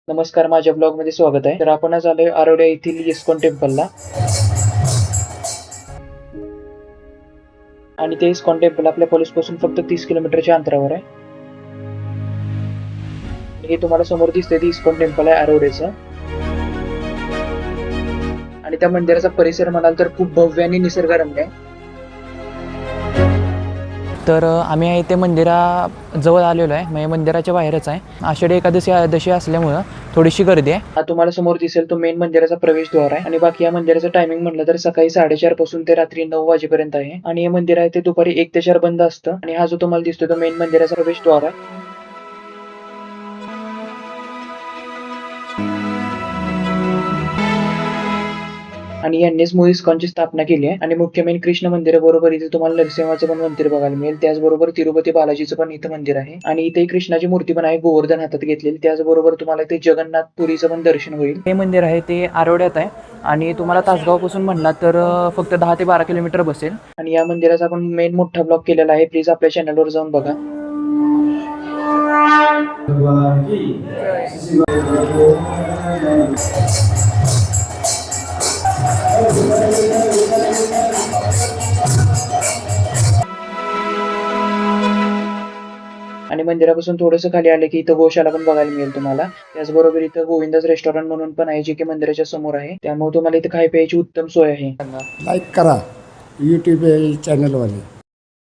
नमस्कार, माझ्या ब्लॉगमध्ये स्वागत आहे. तर आपण आज आलोय आरोड्या येथील इस्कॉन टेम्पलला. आणि ते इस्कॉन टेम्पल आपल्या कॉलेजपासून फक्त 30 किलोमीटरच्या अंतरावर आहे. हे तुम्हाला समोर दिसतंय ते इस्कॉन टेम्पल आहे आरोड्याचं. आणि त्या मंदिराचा परिसर म्हणाल तर खूप भव्य आणि निसर्गरम्य आहे. तर आम्ही इथे मंदिराजवळ आलेलो आहे. म्हणजे मंदिराच्या बाहेरच आहे. आषाढी एकादशी असल्यामुळं थोडीशी गर्दी आहे. हा तुम्हाला समोर दिसेल तो मेन मंदिराचा प्रवेशद्वार आहे. आणि बाकी या मंदिराचं टायमिंग म्हटलं तर सकाळी 4:30 पासून ते रात्री 9 वाजेपर्यंत आहे. आणि हे मंदिर आहे ते दुपारी 1 ते 4 बंद असतं. आणि हा जो तुम्हाला दिसतोय तो मेन मंदिराचा प्रवेशद्वार आहे. आणि यांनीच मूळ इस्कॉनची स्थापना केली आहे. आणि मुख्य मेन कृष्ण मंदिराबरोबर इथे तुम्हाला नरसिंहाचं पण मंदिर बघायला मिळेल. त्याचबरोबर तिरुपती बालाजीचं पण इथं मंदिर आहे. आणि इथे कृष्णाची मूर्ती पण आहे गोवर्धन हातात घेतलेली. त्याचबरोबर तुम्हाला इथे जगन्नाथपुरीचं पण दर्शन होईल. हे मंदिर आहे ते आरोड्यात आहे. आणि तुम्हाला तासगावपासून म्हणला तर फक्त 10 ते 12 किलोमीटर बसेल. आणि या मंदिराचा आपण मेन मोठा ब्लॉग केलेला आहे. प्लीज आपल्या चॅनलवर जाऊन बघा. आणि मंदिरापासून थोडंसं खाली आलं की इथं गोशाला पण बघायला मिळेल तुम्हाला. त्याचबरोबर इथं गोविंदाच रेस्टॉरंट म्हणून पण आहे, जे की मंदिराच्या समोर आहे. त्यामुळे तुम्हाला इथं खाय प्यायची उत्तम सोय आहे. लाईक करा यूट्यूब चॅनलवाले.